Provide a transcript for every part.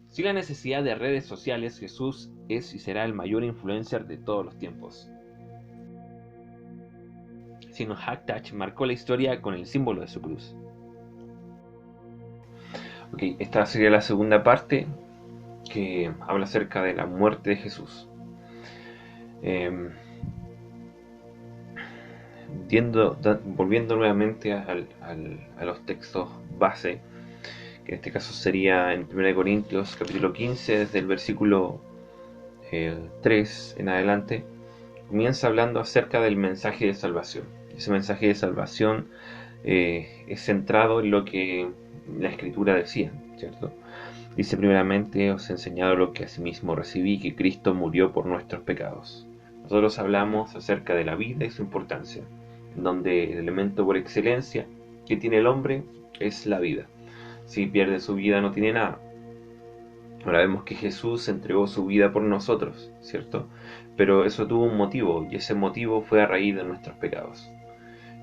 Sin la necesidad de redes sociales, Jesús es y será el mayor influencer de todos los tiempos. Sino Haktach marcó la historia con el símbolo de su cruz. Ok, esta sería la segunda parte que habla acerca de la muerte de Jesús. Volviendo nuevamente a los textos base, que en este caso sería en 1 Corintios capítulo 15, desde el versículo 3 en adelante, comienza hablando acerca del mensaje de salvación. Ese mensaje de salvación es centrado en lo que la Escritura decía, ¿cierto? Dice: primeramente os he enseñado lo que asimismo recibí, que Cristo murió por nuestros pecados. Nosotros hablamos acerca de la vida y su importancia, en donde el elemento por excelencia que tiene el hombre es la vida. Si pierde su vida no tiene nada. Ahora vemos que Jesús entregó su vida por nosotros, ¿cierto? Pero eso tuvo un motivo, y ese motivo fue a raíz de nuestros pecados.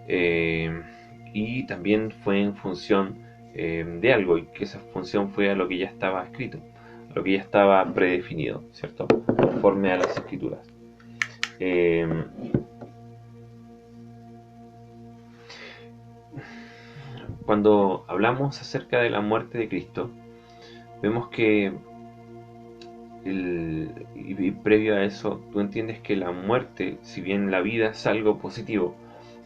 Y también fue en función de algo, y que esa función fue a lo que ya estaba escrito, a lo que ya estaba predefinido, ¿cierto? Conforme a las Escrituras. Cuando hablamos acerca de la muerte de Cristo, vemos que y previo a eso, tú entiendes que la muerte, si bien la vida es algo positivo,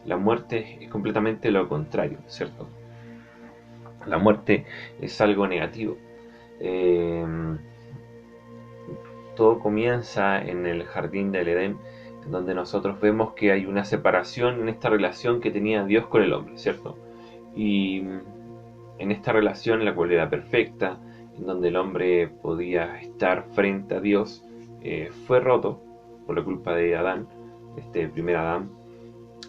la muerte es completamente lo contrario, ¿cierto? La muerte es algo negativo. Todo comienza en el jardín del Edén, en donde nosotros vemos que hay una separación en esta relación que tenía Dios con el hombre, ¿cierto? Y en esta relación, la cual era perfecta, en donde el hombre podía estar frente a Dios, fue roto por la culpa de Adán, este primer Adán,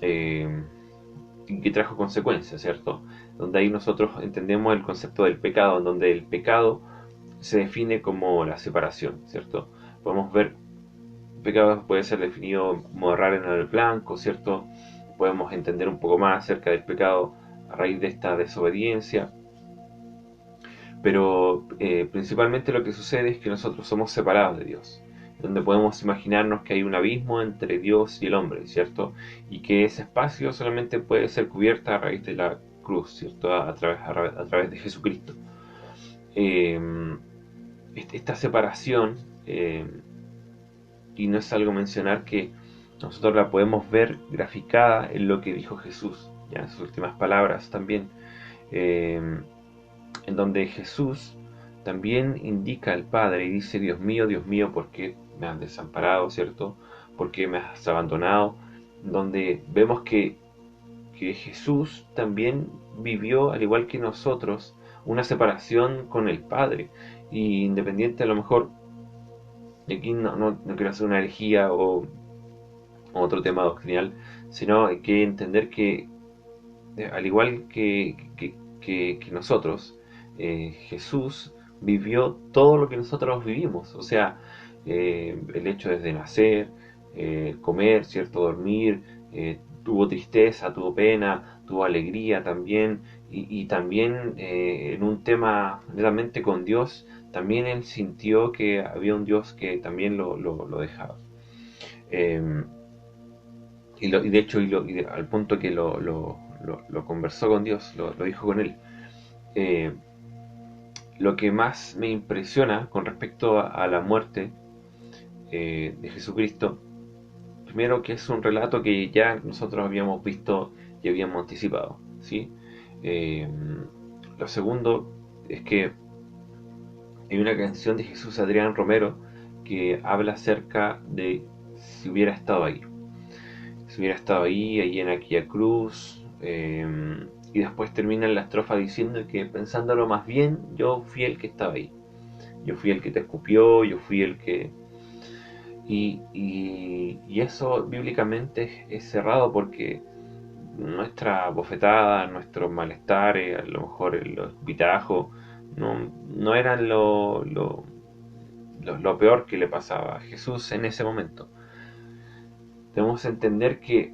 y que trajo consecuencias, ¿cierto? Donde ahí nosotros entendemos el concepto del pecado, en donde el pecado se define como la separación, ¿cierto? Podemos ver, el pecado puede ser definido como errar en el blanco, ¿cierto? Podemos entender un poco más acerca del pecado a raíz de esta desobediencia, pero principalmente lo que sucede es que nosotros somos separados de Dios, donde podemos imaginarnos que hay un abismo entre Dios y el hombre, ¿cierto? Y que ese espacio solamente puede ser cubierto a raíz de la cruz, ¿cierto? A través de Jesucristo. Esta separación, y no es algo mencionar que nosotros la podemos ver graficada en lo que dijo Jesús, ya en sus últimas palabras también, en donde Jesús también indica al Padre y dice: Dios mío, ¿por qué me has desamparado, ¿cierto? ¿Por qué me has abandonado? Donde vemos que Jesús también vivió, al igual que nosotros, una separación con el Padre. Y independiente, a lo mejor, y aquí no quiero hacer una herejía o otro tema doctrinal, sino hay que entender que, al igual que nosotros, Jesús vivió todo lo que nosotros vivimos. O sea, el hecho desde nacer, comer, ¿cierto? Dormir, tuvo tristeza, tuvo pena, tuvo alegría también, y también en un tema netamente con Dios, también él sintió que había un Dios que también lo dejaba. Eh, y de hecho, al punto que lo conversó con Dios, lo dijo con él. Eh, lo que más me impresiona con respecto a la muerte de Jesucristo, primero, que es un relato que ya nosotros habíamos visto y habíamos anticipado, ¿sí? Eh, lo segundo es que hay una canción de Jesús Adrián Romero que habla acerca de si hubiera estado ahí. Si hubiera estado ahí en aquella cruz, y después termina la estrofa diciendo que, pensándolo más bien, yo fui el que estaba ahí. Yo fui el que te escupió, yo fui el que... Y eso bíblicamente es cerrado, porque nuestra bofetada, nuestros malestares, a lo mejor los escupitajos, no eran lo peor que le pasaba a Jesús en ese momento. Debemos entender que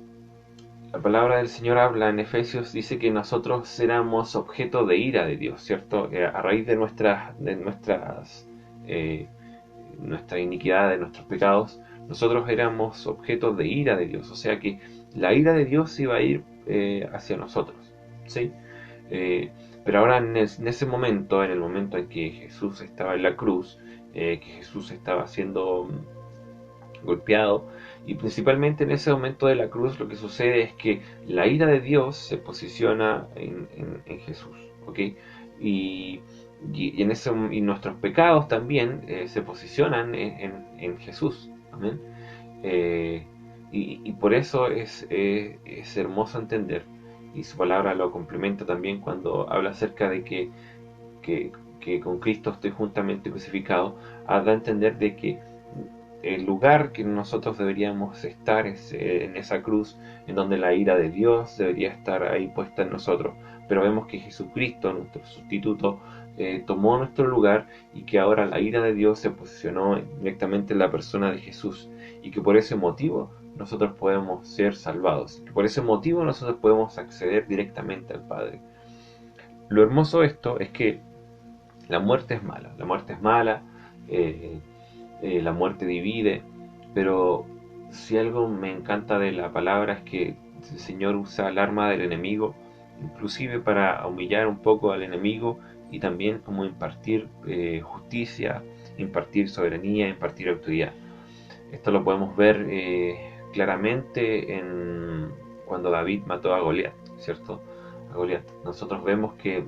la palabra del Señor habla en Efesios, dice que nosotros éramos objeto de ira de Dios, ¿cierto? A raíz de nuestras nuestra iniquidad, de nuestros pecados, nosotros éramos objetos de ira de Dios. O sea que la ira de Dios iba a ir hacia nosotros, ¿sí? Pero ahora en ese momento, en el momento en que Jesús estaba en la cruz, que Jesús estaba siendo golpeado, y principalmente en ese momento de la cruz lo que sucede es que la ira de Dios se posiciona en Jesús, ¿ok? Y, y nuestros pecados también se posicionan en Jesús, ¿amén? Eh, y por eso es hermoso entender, y su palabra lo complementa también cuando habla acerca de que, que con Cristo estoy juntamente crucificado, da a entender de que el lugar que nosotros deberíamos estar es en esa cruz, en donde la ira de Dios debería estar ahí puesta en nosotros. Pero vemos que Jesucristo, nuestro sustituto, tomó nuestro lugar, y que ahora la ira de Dios se posicionó directamente en la persona de Jesús, y que por ese motivo nosotros podemos ser salvados, que por ese motivo nosotros podemos acceder directamente al Padre. Lo hermoso de esto es que la muerte es mala, eh, la muerte divide, pero si algo me encanta de la palabra es que el Señor usa el arma del enemigo, inclusive para humillar un poco al enemigo, y también como impartir justicia, impartir soberanía, impartir autoridad. Esto lo podemos ver claramente cuando David mató a Goliat, ¿cierto? A Goliat. Nosotros vemos que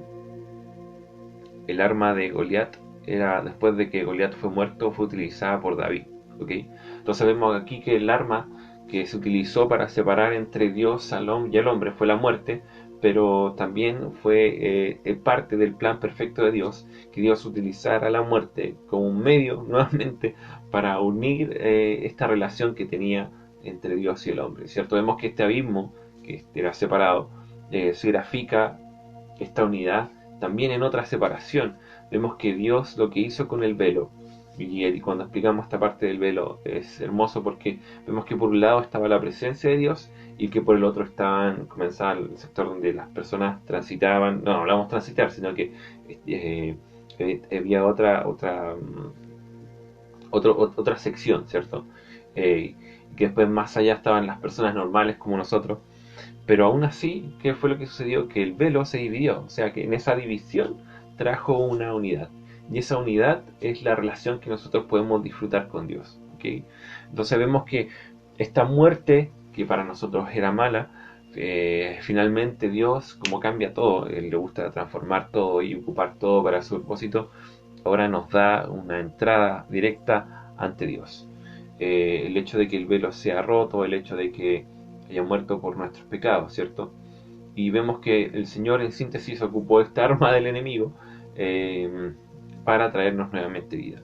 el arma de Goliat era, después de que Goliat fue muerto, fue utilizada por David, ¿ok? Entonces vemos aquí que el arma que se utilizó para separar entre Dios y el hombre fue la muerte, pero también fue parte del plan perfecto de Dios, que Dios utilizara la muerte como un medio nuevamente para unir esta relación que tenía entre Dios y el hombre, ¿cierto? Vemos que este abismo que era separado se grafica esta unidad también en otra separación. Vemos que Dios lo que hizo con el velo, y cuando explicamos esta parte del velo es hermoso porque vemos que por un lado estaba la presencia de Dios, y que por el otro comenzaba el sector donde las personas transitaban. No hablamos transitar, sino que eh, había otra sección, ¿cierto? Que después más allá estaban las personas normales como nosotros. Pero aún así, ¿qué fue lo que sucedió? Que el velo se dividió, o sea que en esa división trajo una unidad. Y esa unidad es la relación que nosotros podemos disfrutar con Dios, ¿ok? Entonces vemos que esta muerte, que para nosotros era mala, finalmente Dios, como cambia todo, Él le gusta transformar todo y ocupar todo para su propósito, ahora nos da una entrada directa ante Dios. El hecho de que el velo sea roto, el hecho de que haya muerto por nuestros pecados, ¿cierto? Y vemos que el Señor en síntesis ocupó esta arma del enemigo para traernos nuevamente vida.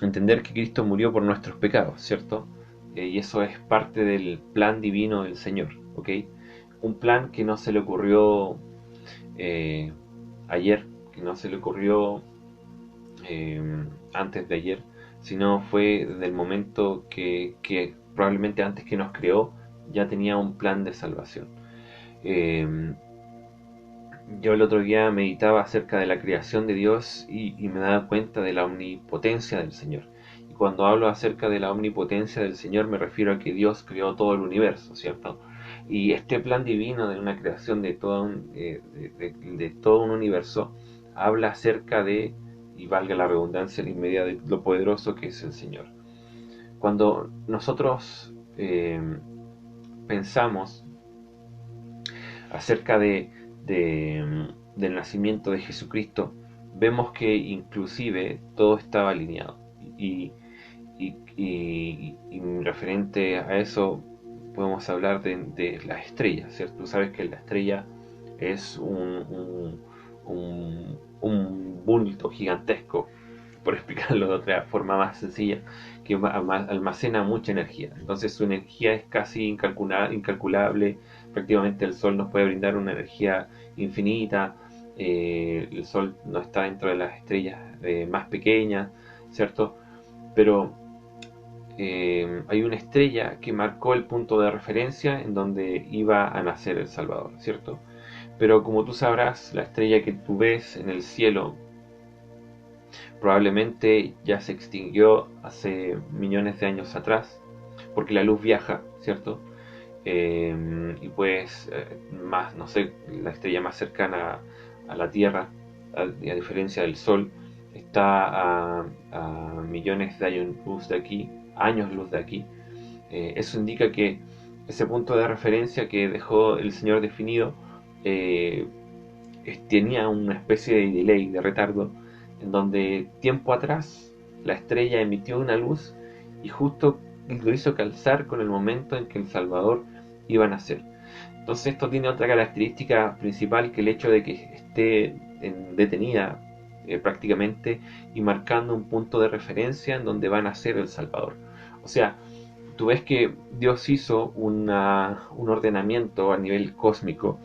Entender que Cristo murió por nuestros pecados, ¿cierto? Y eso es parte del plan divino del Señor, ¿ok? Un plan que no se le ocurrió ayer, que no se le ocurrió antes de ayer, sino fue desde el momento que probablemente antes que nos creó ya tenía un plan de salvación. Yo el otro día meditaba acerca de la creación de Dios, y me daba cuenta de la omnipotencia del Señor. Y cuando hablo acerca de la omnipotencia del Señor me refiero a que Dios creó todo el universo, ¿cierto? Y este plan divino de una creación de todo un universo habla acerca de, y valga la redundancia, la inmedia, de lo poderoso que es el Señor. Cuando nosotros pensamos acerca del nacimiento de Jesucristo, vemos que inclusive todo estaba alineado. Y referente a eso podemos hablar de las estrellas, ¿cierto? Tú sabes que la estrella es un bulto gigantesco, por explicarlo de otra forma más sencilla, que almacena mucha energía. Entonces su energía es casi incalculable. Prácticamente el Sol nos puede brindar una energía infinita. El Sol no está dentro de las estrellas más pequeñas, ¿cierto? Pero hay una estrella que marcó el punto de referencia en donde iba a nacer el Salvador, ¿cierto? Pero como tú sabrás, la estrella que tú ves en el cielo Probablemente ya se extinguió hace millones de años atrás, porque la luz viaja, ¿cierto? Y pues, más, no sé, la estrella más cercana a la Tierra, a diferencia del Sol, está a millones de años luz de aquí, años luz de aquí. Eso indica que ese punto de referencia que dejó el Señor definido eh, tenía una especie de delay, de retardo, en donde tiempo atrás la estrella emitió una luz y justo lo hizo calzar con el momento en que el Salvador iba a nacer. Entonces esto tiene otra característica principal, que el hecho de que esté detenida prácticamente y marcando un punto de referencia en donde va a nacer el Salvador. O sea, tú ves que Dios hizo un ordenamiento a nivel cósmico,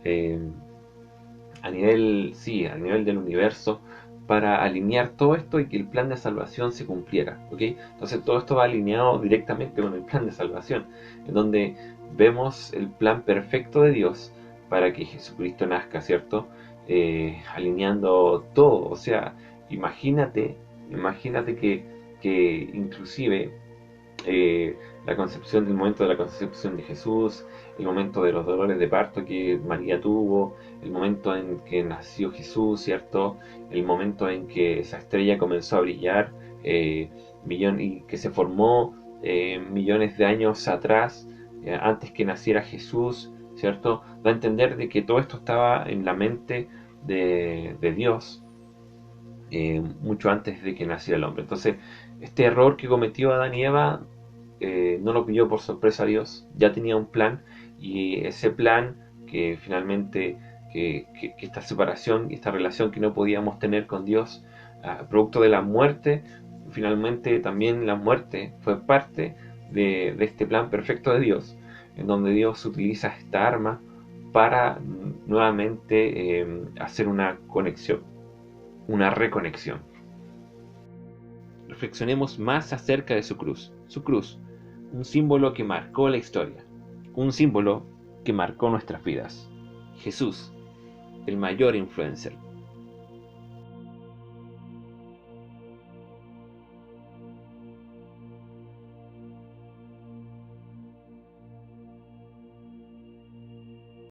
eh, a nivel del universo, para alinear todo esto y que el plan de salvación se cumpliera, ¿ok? Entonces todo esto va alineado directamente con el plan de salvación, en donde vemos el plan perfecto de Dios para que Jesucristo nazca, ¿cierto? Alineando todo, o sea, imagínate que inclusive el momento de la concepción de Jesús, el momento de los dolores de parto que María tuvo, el momento en que nació Jesús, ¿cierto? El momento en que esa estrella comenzó a brillar, y que se formó millones de años atrás, antes que naciera Jesús, ¿cierto? Da a entender de que todo esto estaba en la mente de Dios, mucho antes de que naciera el hombre. Entonces, este error que cometió Adán y Eva no lo pilló por sorpresa a Dios, ya tenía un plan, y ese plan que finalmente, que esta separación, esta relación que no podíamos tener con Dios, producto de la muerte, finalmente también la muerte fue parte de este plan perfecto de Dios, en donde Dios utiliza esta arma para nuevamente hacer una conexión, una reconexión. Reflexionemos más acerca de su cruz. Su cruz, un símbolo que marcó la historia, un símbolo que marcó nuestras vidas. Jesús, el mayor influencer.